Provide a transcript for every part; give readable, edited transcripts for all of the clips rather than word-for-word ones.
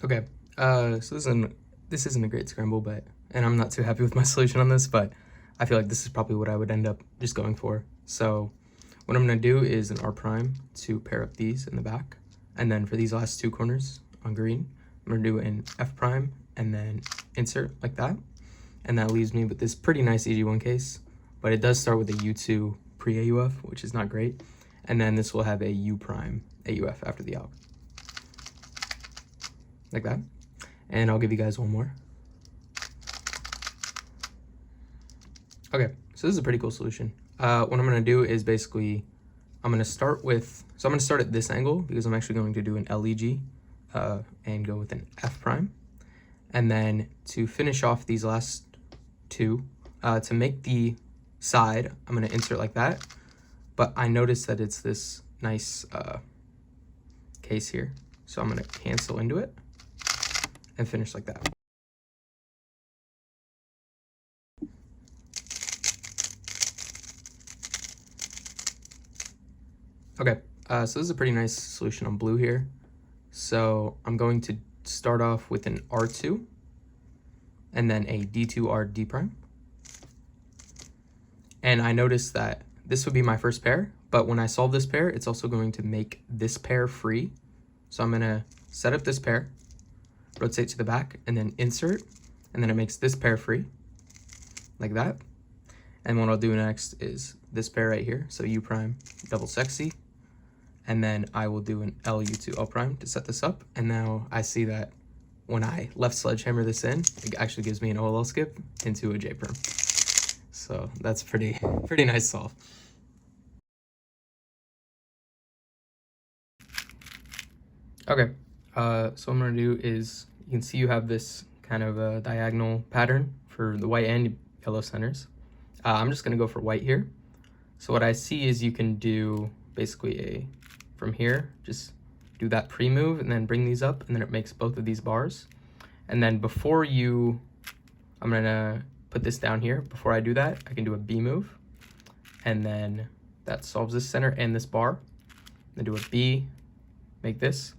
Okay, so this isn't a great scramble, and I'm not too happy with my solution on this, but I feel like this is probably what I would end up just going for. So what I'm gonna do is an R prime to pair up these in the back, and then for these last two corners on green, I'm gonna do an F prime and then insert like that, and that leaves me with this pretty nice EG1 case, but it does start with a U2 pre-AUF, which is not great, and then this will have a U prime AUF after the AUF. Like that. And I'll give you guys one more. Okay, so this is a pretty cool solution. What I'm gonna do is basically, I'm gonna start at this angle because I'm actually going to do an LEG and go with an F prime. And then to finish off these last two, to make the side, I'm gonna insert like that. But I noticed that it's this nice case here. So I'm gonna cancel into it and finish like that. Okay, so this is a pretty nice solution on blue here. So I'm going to start off with an R2 and then a D2R D prime. And I noticed that this would be my first pair, but when I solve this pair, it's also going to make this pair free. So I'm gonna set up this pair, rotate to the back, and then insert, and then it makes this pair free, like that. And what I'll do next is this pair right here, so U prime, double sexy, and then I will do an LU2 L prime to set this up. And now I see that when I left sledgehammer this in, it actually gives me an OLL skip into a J perm. So that's pretty nice solve. Okay, so what I'm gonna do is, you can see you have this kind of a diagonal pattern for the white and yellow centers. I'm just gonna go for white here. So what I see is you can do basically from here, just do that pre-move and then bring these up, and then it makes both of these bars. And then I'm gonna put this down here. Before I do that, I can do a B move, and then that solves this center and this bar. Then do a B, make this.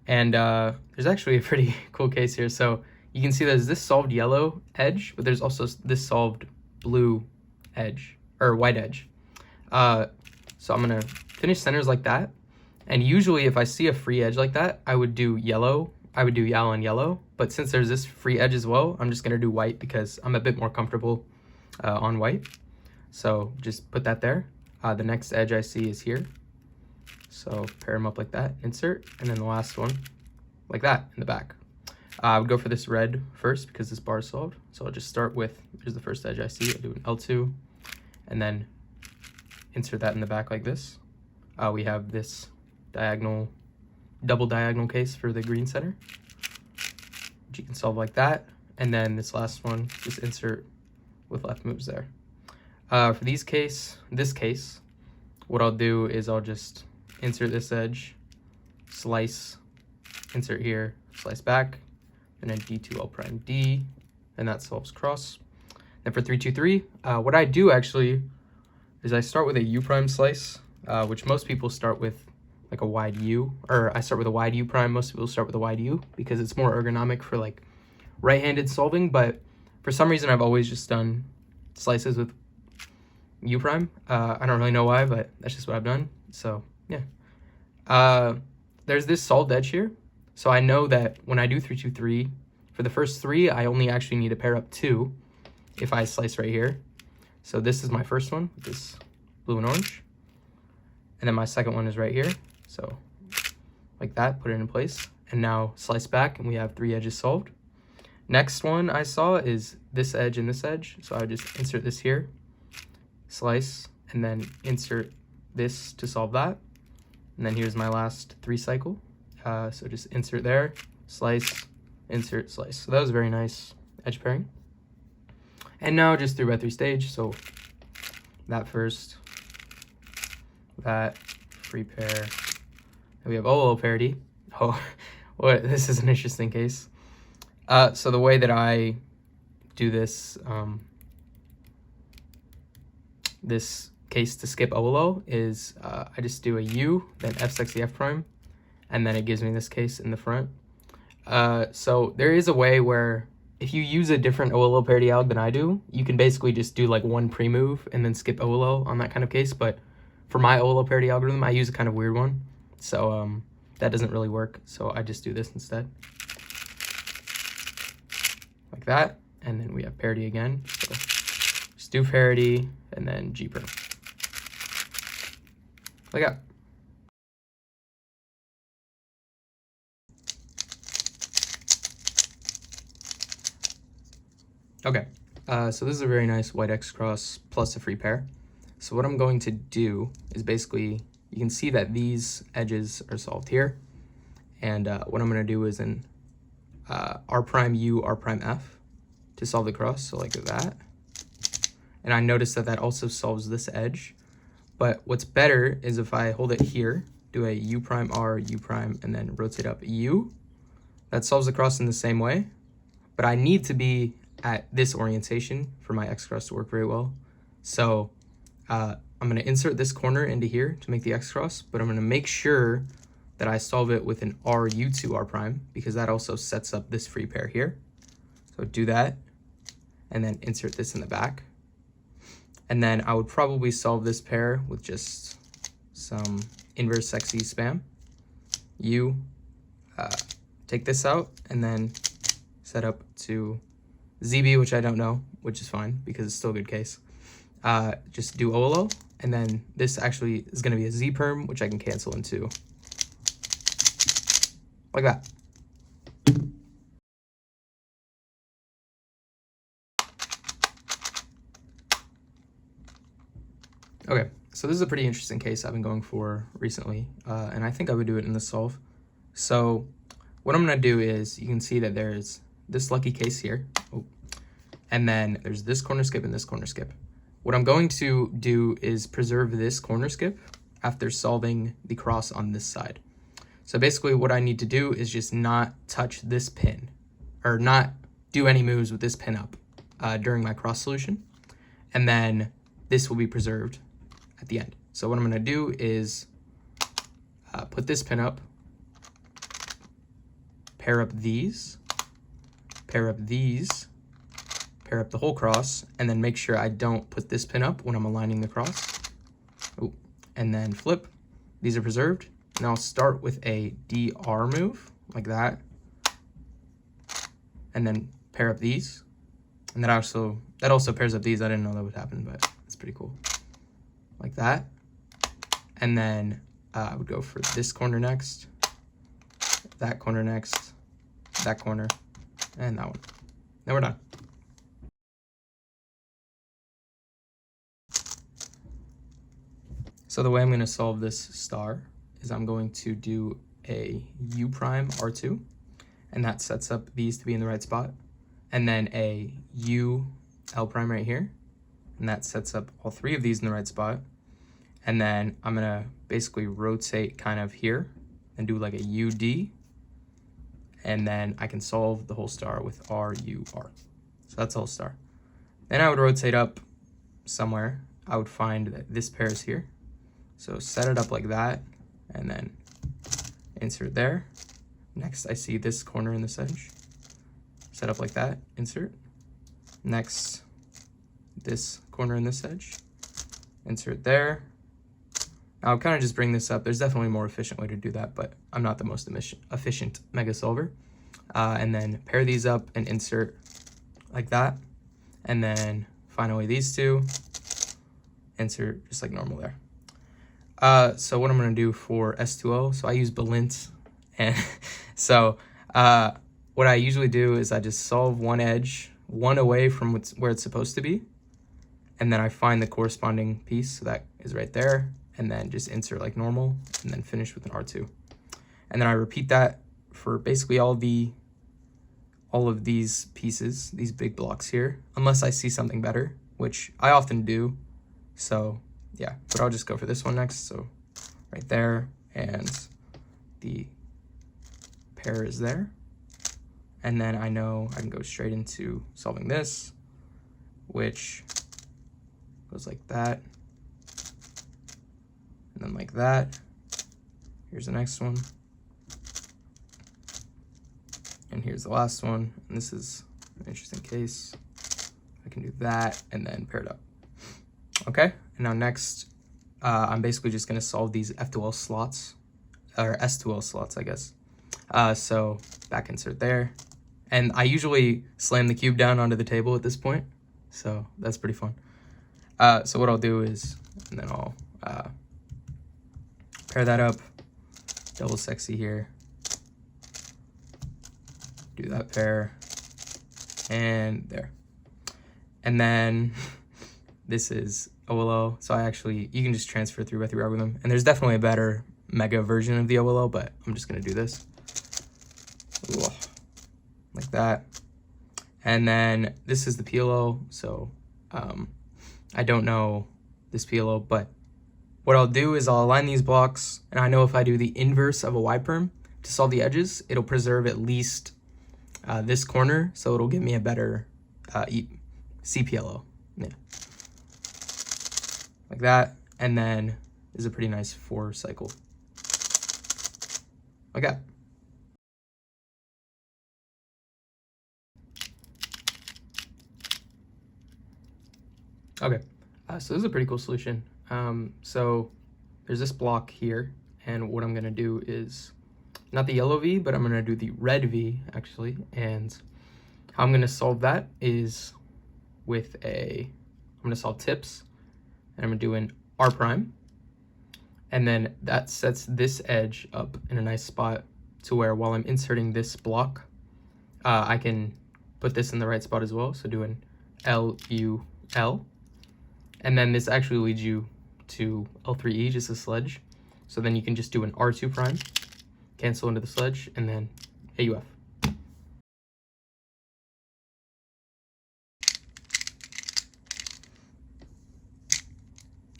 And there's actually a pretty cool case here. So you can see there's this solved yellow edge, but there's also this solved blue edge, or white edge. So I'm gonna finish centers like that. And usually if I see a free edge like that, I would do yellow. I would do yellow and yellow. But since there's this free edge as well, I'm just gonna do white because I'm a bit more comfortable on white. So just put that there. The next edge I see is here. So pair them up like that, insert, and then the last one like that in the back. I would go for this red first because this bar is solved. So I'll just start with, here's the first edge I see, I'll do an L2, and then insert that in the back like this. We have this double diagonal case for the green center, which you can solve like that. And then this last one, just insert with left moves there. For this case, what I'll do is I'll just insert this edge, slice, insert here, slice back, and then D2 L prime D, and that solves cross. Then for 3, 2, 3, what I do actually is I start with a U prime slice, which most people start with like a wide U, or I start with a wide U prime. Most people start with a wide U because it's more ergonomic for like right-handed solving, but for some reason I've always just done slices with U prime. I don't really know why, but that's just what I've done. So yeah, there's this solved edge here, so I know that when I do 3, 2, 3, for the first 3 I only actually need to pair up 2 if I slice right here. So this is my first one, this blue and orange, and then my second one is right here. So like that, put it in place, and now slice back, and we have 3 edges solved. Next one I saw is this edge and this edge, so I would just insert this here, slice, and then insert this to solve that. And then here's my last 3 cycle. So just insert there, slice, insert, slice. So that was a very nice edge pairing. And now just 3x3 stage. So that first, that, free pair. And we have OLL parity. Oh, what? This is an interesting case. So the way that I do this, this case to skip OLL is I just do a U, then F sexy F prime, and then it gives me this case in the front. So there is a way where if you use a different OLO parity alg than I do, you can basically just do like one pre-move and then skip OLO on that kind of case. But for my OLO parity algorithm, I use a kind of weird one. So that doesn't really work. So I just do this instead. Like that. And then we have parity again. So just do parity and then G perm. Like that. Okay, so this is a very nice white X cross plus a free pair. So what I'm going to do is basically, you can see that these edges are solved here. And what I'm going to do is in R prime U, R prime F to solve the cross, so like that. And I notice that that also solves this edge. But what's better is if I hold it here, do a U prime R, U prime, and then rotate up U. That solves the cross in the same way. But I need to be at this orientation for my X cross to work very well. So I'm going to insert this corner into here to make the X cross, but I'm going to make sure that I solve it with an RU2 R prime, because that also sets up this free pair here. So do that, and then insert this in the back. And then I would probably solve this pair with just some inverse sexy spam. U, take this out, and then set up to ZB, which I don't know, which is fine because it's still a good case. Just do OLO, and then this actually is going to be a Z perm, which I can cancel into like that. Okay, so this is a pretty interesting case I've been going for recently, and I think I would do it in this solve. So what I'm going to do is, you can see that there's this lucky case here. Oh. And then there's this corner skip and this corner skip. What I'm going to do is preserve this corner skip after solving the cross on this side. So basically what I need to do is just not touch this pin, or not do any moves with this pin up during my cross solution. And then this will be preserved at the end. So what I'm going to do is put this pin up, pair up these, pair up these, pair up the whole cross, and then make sure I don't put this pin up when I'm aligning the cross. Ooh. And then flip. These are preserved. And I'll start with a DR move, like that. And then pair up these. And that also pairs up these. I didn't know that would happen, but it's pretty cool. Like that. And then I would go for this corner next, that corner next, that corner, and that one. Then we're done. So the way I'm going to solve this star is I'm going to do a U prime R2, and that sets up these to be in the right spot, and then a U L prime right here, and that sets up all three of these in the right spot. And then I'm going to basically rotate kind of here and do like a UD, and then I can solve the whole star with RUR. So that's the whole star. Then I would rotate up somewhere. I would find that this pair is here. So set it up like that, and then insert there. Next, I see this corner in this edge. Set up like that, insert. Next, this corner in this edge. Insert there. Now I'll kind of just bring this up. There's definitely a more efficient way to do that, but I'm not the most efficient mega solver. And then pair these up and insert like that. And then finally these two, insert just like normal there. So what I'm going to do for S2L, so I use Balint, and so what I usually do is I just solve one edge, one away from where it's supposed to be, and then I find the corresponding piece, so that is right there, and then just insert like normal, and then finish with an R2. And then I repeat that for basically all of these pieces, these big blocks here, unless I see something better, which I often do. So yeah, but I'll just go for this one next. So right there, and the pair is there. And then I know I can go straight into solving this, which goes like that, and then like that. Here's the next one. here's the last one. And this is an interesting case. I can do that and then pair it up. Okay, and now next, I'm basically just gonna solve these F2L slots, or S2L slots, I guess. So back insert there. And I usually slam the cube down onto the table at this point, so that's pretty fun. So what I'll do is, and then I'll pair that up, double sexy here, do that pair, and there. And then this is OLO, so you can just transfer 3x3 algorithm, and there's definitely a better mega version of the OLO, but I'm just gonna do this. Ooh, like that. And then this is the PLO, so I don't know this PLO, but what I'll do is I'll align these blocks, and I know if I do the inverse of a Y-perm to solve the edges, it'll preserve at least this corner, so it'll give me a better CPLO. Yeah. Like that, and then is a pretty nice 4 cycle. Like that. Okay, so this is a pretty cool solution. So there's this block here, and what I'm gonna do is not the yellow V, but I'm gonna do the red V actually. And how I'm gonna solve that is with I'm gonna solve tips, and I'm gonna do an R prime, and then that sets this edge up in a nice spot to where while I'm inserting this block, I can put this in the right spot as well. So do an LUL. And then this actually leads you to L3E, just a sledge. So then you can just do an R2 prime, cancel into the sledge, and then AUF.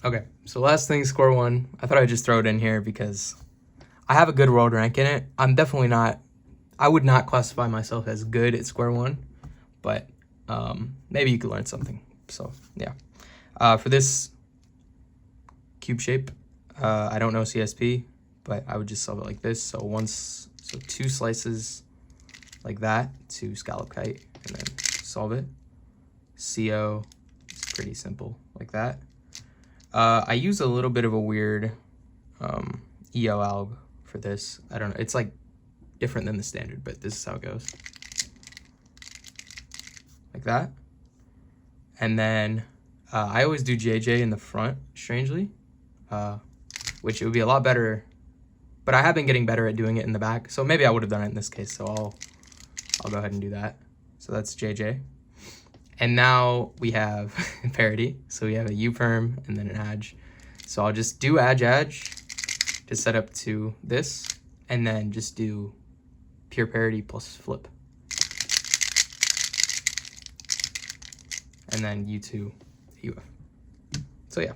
Okay, so last thing, score 1. I thought I'd just throw it in here because I have a good world rank in it. I'm definitely not, I would not classify myself as good at square 1, but maybe you could learn something. So yeah. For this cube shape, I don't know CSP, but I would just solve it like this. So 2 slices like that to scallop kite, and then solve it. CO is pretty simple like that. I use a little bit of a weird EO alg for this. I don't know, it's like different than the standard, but this is how it goes. Like that. And then I always do JJ in the front, strangely, which it would be a lot better, but I have been getting better at doing it in the back, so maybe I would have done it in this case, so I'll go ahead and do that. So that's JJ. And now we have parity, so we have a U-perm and then an adj. So I'll just do adj to set up to this, and then just do pure parity plus flip. And then U2, UF. So yeah.